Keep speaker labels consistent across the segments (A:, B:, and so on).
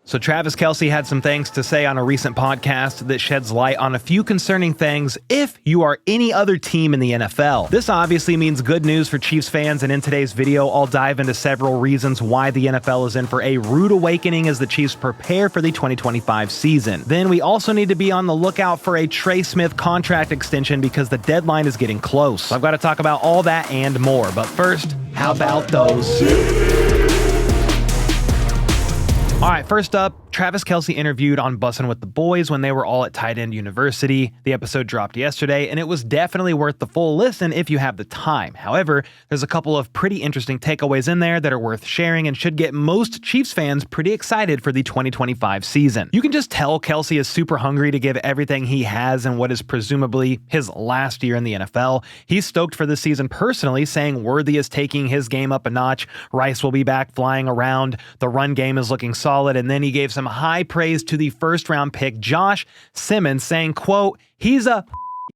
A: So Travis Kelce had some things to say on a recent podcast that sheds light on a few concerning things if you are any other team in the NFL. This obviously means good news for Chiefs fans, and in today's video, I'll dive into several reasons why the NFL is in for a rude awakening as the Chiefs prepare for the 2025 season. Then we also need to be on the lookout for a Trey Smith contract extension because the deadline is getting close. So I've got to talk about all that and more, but first, how about those? All right, first up, Travis Kelce interviewed on Bussin with the Boys when they were all at Tight End University. The episode dropped yesterday, and it was definitely worth the full listen if you have the time. However, there's a couple of pretty interesting takeaways in there that are worth sharing and should get most Chiefs fans pretty excited for the 2025 season. You can just tell Kelce is super hungry to give everything he has in what is presumably his last year in the NFL. He's stoked for this season personally, saying Worthy is taking his game up a notch. Rice will be back flying around. The run game is looking solid, and then he gave some high praise to the first-round pick Josh Simmons, saying, quote, "He's a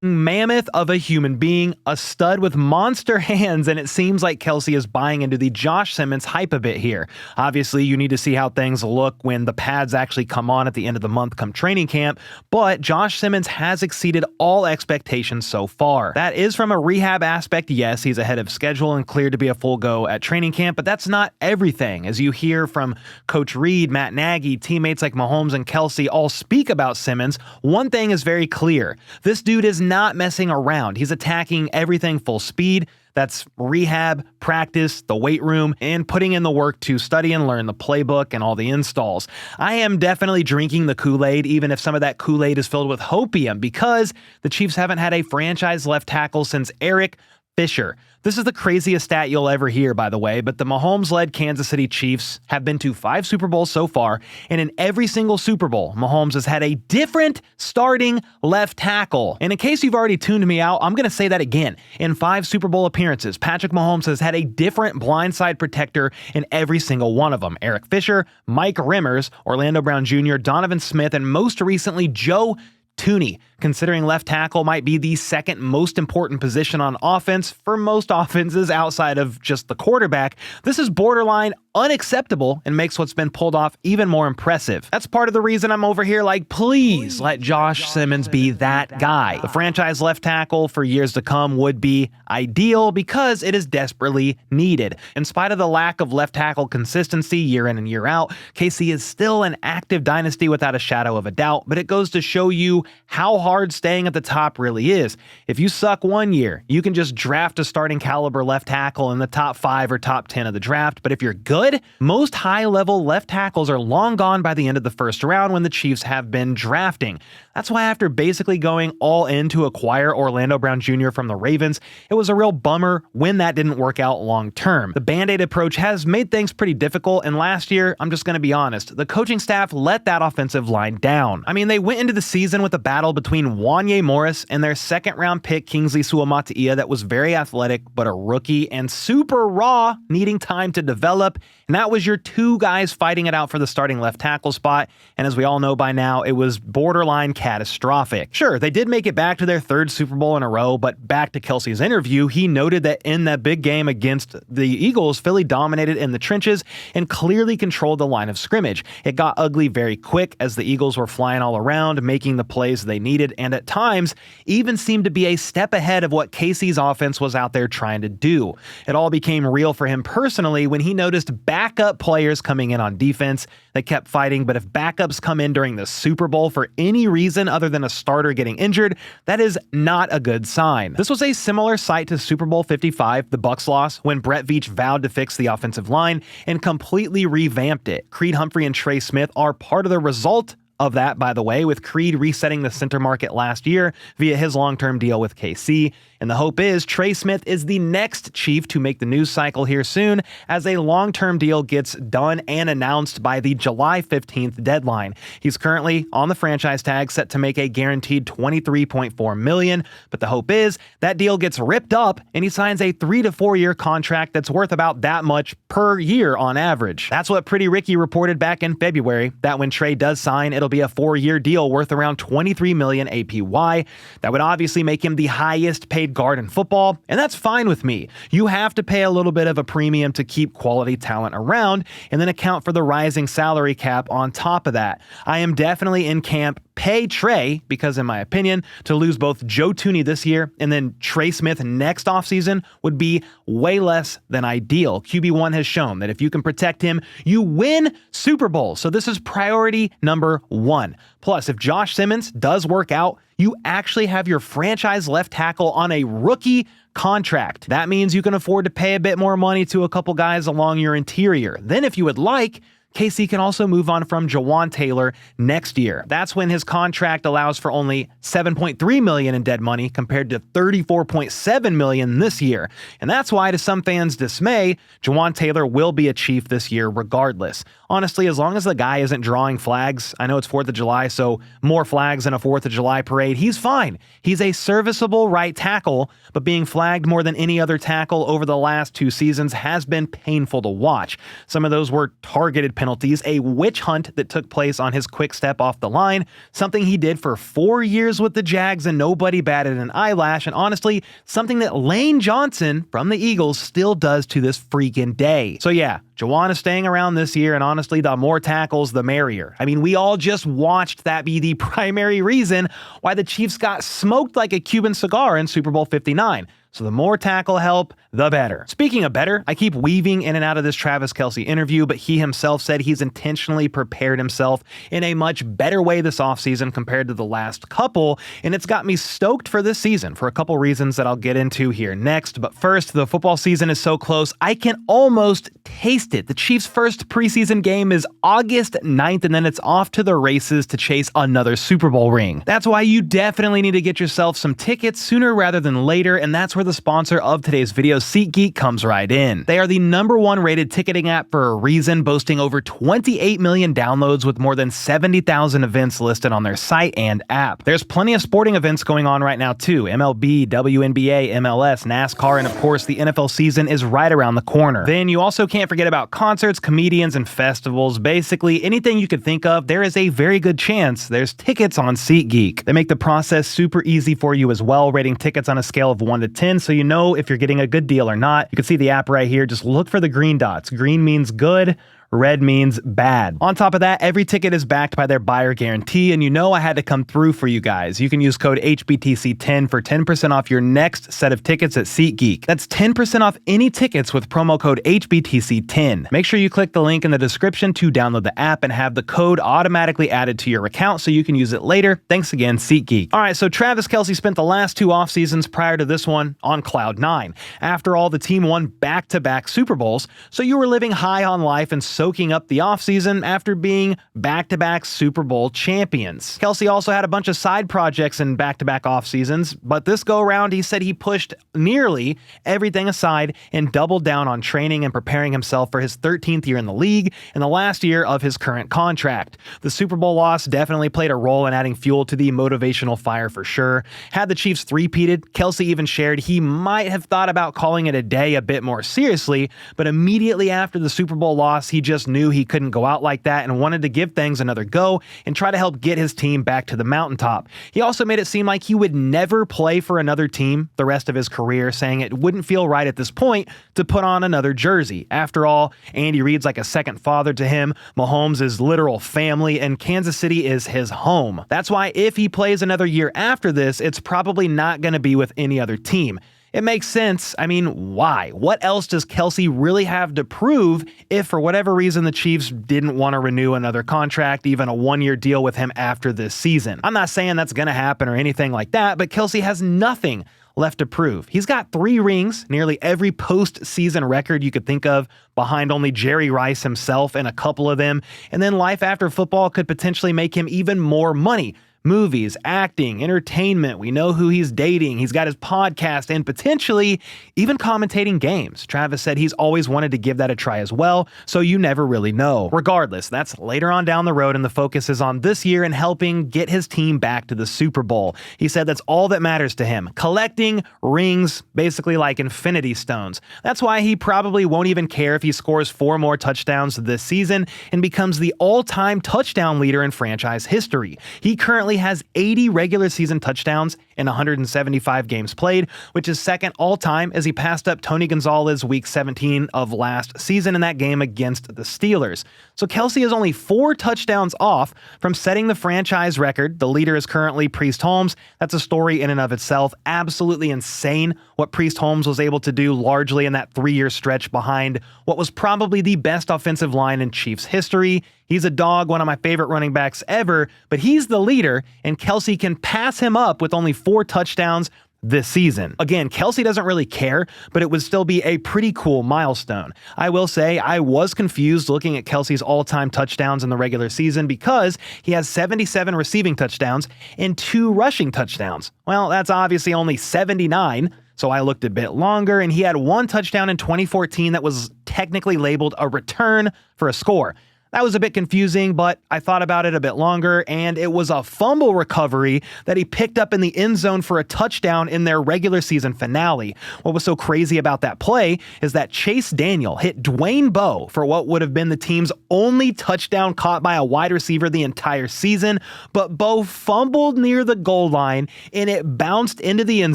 A: mammoth of a human being, a stud with monster hands," and it seems like Kelce is buying into the Josh Simmons hype a bit here. Obviously, you need to see how things look when the pads actually come on at the end of the month come training camp, but Josh Simmons has exceeded all expectations so far. That is from a rehab aspect. Yes, he's ahead of schedule and cleared to be a full go at training camp, but that's not everything. As you hear from Coach Reed, Matt Nagy, teammates like Mahomes and Kelce all speak about Simmons, one thing is very clear. This dude is not messing around. He's attacking everything full speed. That's rehab, practice, the weight room, and putting in the work to study and learn the playbook and all the installs. I am definitely drinking the Kool-Aid, even if some of that Kool-Aid is filled with hopium, because the Chiefs haven't had a franchise left tackle since Eric Fisher. This is the craziest stat you'll ever hear, by the way, but the Mahomes-led Kansas City Chiefs have been to 5 Super Bowls so far, and in every single Super Bowl, Mahomes has had a different starting left tackle. And in case you've already tuned me out, I'm going to say that again. In 5 Super Bowl appearances, Patrick Mahomes has had a different blindside protector in every single one of them. Eric Fisher, Mike Rimmers, Orlando Brown Jr., Donovan Smith, and most recently, Joe Tooney, considering left tackle might be the second most important position on offense for most offenses outside of just the quarterback. This is borderline unacceptable and makes what's been pulled off even more impressive. That's part of the reason I'm over here like, please let Josh Simmons be that guy. The franchise left tackle for years to come would be ideal because it is desperately needed. In spite of the lack of left tackle consistency year in and year out, KC is still an active dynasty without a shadow of a doubt, but it goes to show you how hard staying at the top really is. If you suck one year, you can just draft a starting caliber left tackle in the top 5 or top 10 of the draft, but if you're good, most high-level left tackles are long gone by the end of the first round when the Chiefs have been drafting. That's why after basically going all in to acquire Orlando Brown Jr. from the Ravens, it was a real bummer when that didn't work out long-term. The Band-Aid approach has made things pretty difficult, and last year, I'm just going to be honest, the coaching staff let that offensive line down. I mean, they went into the season with a battle between Wanye Morris and their second-round pick Kingsley Suamataia that was very athletic but a rookie and super raw, needing time to develop. And that was your 2 guys fighting it out for the starting left tackle spot. And as we all know by now, it was borderline catastrophic. Sure, they did make it back to their 3rd Super Bowl in a row, but back to Kelce's interview, he noted that in that big game against the Eagles, Philly dominated in the trenches and clearly controlled the line of scrimmage. It got ugly very quick as the Eagles were flying all around, making the plays they needed, and at times even seemed to be a step ahead of what KC's offense was out there trying to do. It all became real for him personally when he noticed backup players coming in on defense. They kept fighting, but if backups come in during the Super Bowl for any reason other than a starter getting injured, that is not a good sign. This was a similar sight to Super Bowl 55, the Bucs loss, when Brett Veach vowed to fix the offensive line and completely revamped it. Creed Humphrey and Trey Smith are part of the result of that, by the way, with Creed resetting the center market last year via his long-term deal with KC. And the hope is Trey Smith is the next Chief to make the news cycle here soon as a long-term deal gets done and announced by the July 15th deadline. He's currently on the franchise tag set to make a guaranteed $23.4 million, but the hope is that deal gets ripped up and he signs a 3 to 4 year contract that's worth about that much per year on average. That's what Pretty Ricky reported back in February, that when Trey does sign, it'll be a 4-year deal worth around $23 million APY. That would obviously make him the highest paid guard in football, and that's fine with me. You have to pay a little bit of a premium to keep quality talent around, and then account for the rising salary cap on top of that. I am definitely in camp pay Trey, because in my opinion, to lose both Joe Thuney this year and then Trey Smith next offseason would be way less than ideal. QB1 has shown that if you can protect him, you win Super Bowls. So this is priority number 1. Plus, if Josh Simmons does work out, you actually have your franchise left tackle on a rookie contract. That means you can afford to pay a bit more money to a couple guys along your interior. Then if you would like, KC can also move on from Jawan Taylor next year. That's when his contract allows for only $7.3 million in dead money compared to $34.7 million this year. And that's why, to some fans' dismay, Jawan Taylor will be a Chief this year regardless. Honestly, as long as the guy isn't drawing flags, I know it's 4th of July, so more flags than a 4th of July parade, he's fine. He's a serviceable right tackle, but being flagged more than any other tackle over the last 2 seasons has been painful to watch. Some of those were targeted penalties, a witch hunt that took place on his quick step off the line, something he did for 4 years with the Jags and nobody batted an eyelash, and honestly, something that Lane Johnson from the Eagles still does to this freaking day. So yeah, Jawan is staying around this year, and honestly, the more tackles, the merrier. I mean, we all just watched that be the primary reason why the Chiefs got smoked like a Cuban cigar in Super Bowl 59. So the more tackle help, the better. Speaking of better, I keep weaving in and out of this Travis Kelce interview, but he himself said he's intentionally prepared himself in a much better way this offseason compared to the last couple, and it's got me stoked for this season for a couple reasons that I'll get into here next. But first, the football season is so close, I can almost taste it. The Chiefs' first preseason game is August 9th, and then it's off to the races to chase another Super Bowl ring. That's why you definitely need to get yourself some tickets sooner rather than later, and that's where the sponsor of today's video, SeatGeek, comes right in. They are the #1 rated ticketing app for a reason, boasting over 28 million downloads with more than 70,000 events listed on their site and app. There's plenty of sporting events going on right now too. MLB, WNBA, MLS, NASCAR, and of course the NFL season is right around the corner. Then you also can't forget about concerts, comedians, and festivals. Basically anything you could think of, there is a very good chance there's tickets on SeatGeek. They make the process super easy for you as well, rating tickets on a scale of 1 to 10, so you know if you're getting a good deal or not. You can see the app right here. Just look for the green dots. Green means good, red means bad. On top of that, every ticket is backed by their buyer guarantee, and you know I had to come through for you guys. You can use code HBTC10 for 10% off your next set of tickets at SeatGeek. That's 10% off any tickets with promo code HBTC10. Make sure you click the link in the description to download the app and have the code automatically added to your account so you can use it later. Thanks again, SeatGeek. All right, so Travis Kelce spent the last 2 off seasons prior to this one on cloud 9. After all, the team won back-to-back Super Bowls, so you were living high on life and soaking up the offseason after being back-to-back Super Bowl champions. Kelce also had a bunch of side projects in back-to-back off seasons, but this go-around he said he pushed nearly everything aside and doubled down on training and preparing himself for his 13th year in the league and the last year of his current contract. The Super Bowl loss definitely played a role in adding fuel to the motivational fire for sure. Had the Chiefs three-peated, Kelce even shared he might have thought about calling it a day a bit more seriously, but immediately after the Super Bowl loss, he just knew he couldn't go out like that and wanted to give things another go and try to help get his team back to the mountaintop. He also made it seem like he would never play for another team the rest of his career, saying it wouldn't feel right at this point to put on another jersey. After all, Andy Reid's like a second father to him, Mahomes is literal family, and Kansas City is his home. That's why if he plays another year after this, it's probably not going to be with any other team. It makes sense. I mean, why? What else does Kelce really have to prove if for whatever reason the Chiefs didn't want to renew another contract, even a 1-year deal with him after this season? I'm not saying that's going to happen or anything like that, but Kelce has nothing left to prove. He's got 3 rings, nearly every postseason record you could think of, behind only Jerry Rice himself and a couple of them, and then life after football could potentially make him even more money. movies, acting, entertainment. We know who he's dating. He's got his podcast and potentially even commentating games. Travis said he's always wanted to give that a try as well, so you never really know. Regardless, that's later on down the road, and the focus is on this year and helping get his team back to the Super Bowl. He said that's all that matters to him. Collecting rings, basically like infinity stones. That's why he probably won't even care if he scores 4 more touchdowns this season and becomes the all-time touchdown leader in franchise history. He currently has 80 regular season touchdowns in 175 games played, which is second all-time as he passed up Tony Gonzalez week 17 of last season in that game against the Steelers. So Kelce is only 4 touchdowns off from setting the franchise record. The leader is currently Priest Holmes. That's a story in and of itself. Absolutely insane what Priest Holmes was able to do largely in that 3-year stretch behind what was probably the best offensive line in Chiefs history. He's a dog, one of my favorite running backs ever, but he's the leader, and Kelce can pass him up with only 4 touchdowns this season. Again, Kelce doesn't really care, but it would still be a pretty cool milestone. I will say I was confused looking at Kelce's all-time touchdowns in the regular season because he has 77 receiving touchdowns and 2 rushing touchdowns. Well, that's obviously only 79. So I looked a bit longer, and he had 1 touchdown in 2014 that was technically labeled a return for a score. That was a bit confusing, but I thought about it a bit longer, and it was a fumble recovery that he picked up in the end zone for a touchdown in their regular season finale. What was so crazy about that play is that Chase Daniel hit Dwayne Bowe for what would have been the team's only touchdown caught by a wide receiver the entire season, but Bowe fumbled near the goal line, and it bounced into the end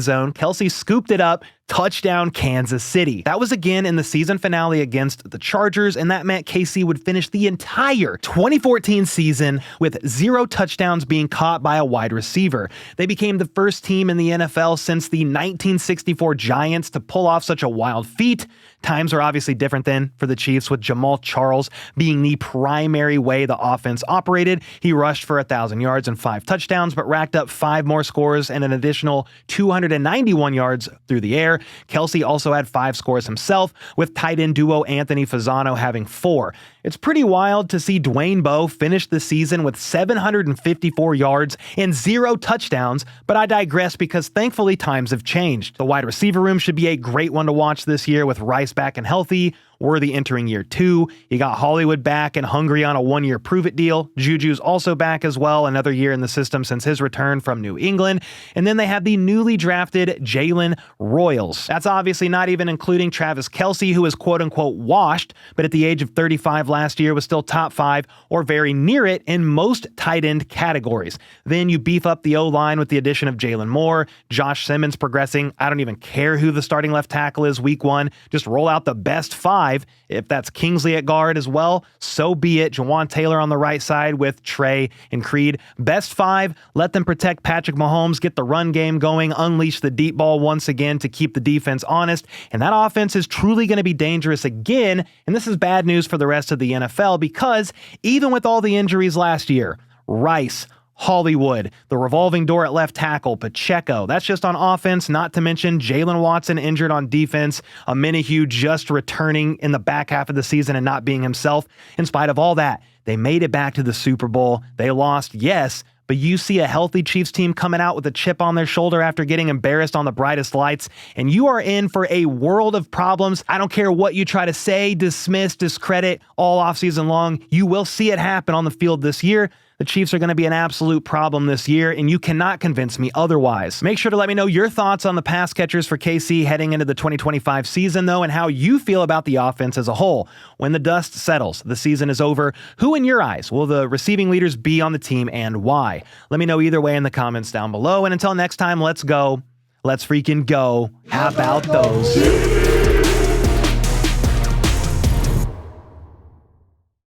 A: zone. Kelce scooped it up. Touchdown Kansas City. That was again in the season finale against the Chargers, and that meant KC would finish the entire 2014 season with 0 touchdowns being caught by a wide receiver. They became the first team in the NFL since the 1964 Giants to pull off such a wild feat. Times are obviously different then for the Chiefs, with Jamal Charles being the primary way the offense operated. He rushed for 1,000 yards and 5 touchdowns, but racked up 5 more scores and an additional 291 yards through the air. Kelce also had 5 scores himself, with tight end duo Anthony Fasano having 4. It's pretty wild to see Dwayne Bowe finish the season with 754 yards and 0 touchdowns, but I digress because thankfully times have changed. The wide receiver room should be a great one to watch this year with Rice back and healthy, Worthy entering year 2. You got Hollywood back and Hungry on a 1-year prove-it deal. Juju's also back as well, another year in the system since his return from New England. And then they have the newly drafted Jalen Royals. That's obviously not even including Travis Kelce, who is quote-unquote washed, but at the age of 35 last year was still top 5 or very near it in most tight end categories. Then you beef up the O-line with the addition of Jalen Moore, Josh Simmons progressing. I don't even care who the starting left tackle is week 1. Just roll out the best 5. If that's Kingsley at guard as well, so be it. Jawan Taylor on the right side with Trey and Creed. Best 5, let them protect Patrick Mahomes, get the run game going, unleash the deep ball once again to keep the defense honest. And that offense is truly going to be dangerous again. And this is bad news for the rest of the NFL because even with all the injuries last year, Rice, Hollywood, the revolving door at left tackle, Pacheco. That's just on offense, not to mention Jalen Watson injured on defense, Minihue just returning in the back half of the season and not being himself. In spite of all that, they made it back to the Super Bowl. They lost, yes, but you see a healthy Chiefs team coming out with a chip on their shoulder after getting embarrassed on the brightest lights, and you are in for a world of problems. I don't care what you try to say, dismiss, discredit all offseason long. You will see it happen on the field this year. The Chiefs are going to be an absolute problem this year, and you cannot convince me otherwise. Make sure to let me know your thoughts on the pass catchers for KC heading into the 2025 season, though, and how you feel about the offense as a whole. When the dust settles, the season is over. Who, in your eyes, will the receiving leaders be on the team, and why? Let me know either way in the comments down below, and until next time, let's go. Let's freaking go. How about those?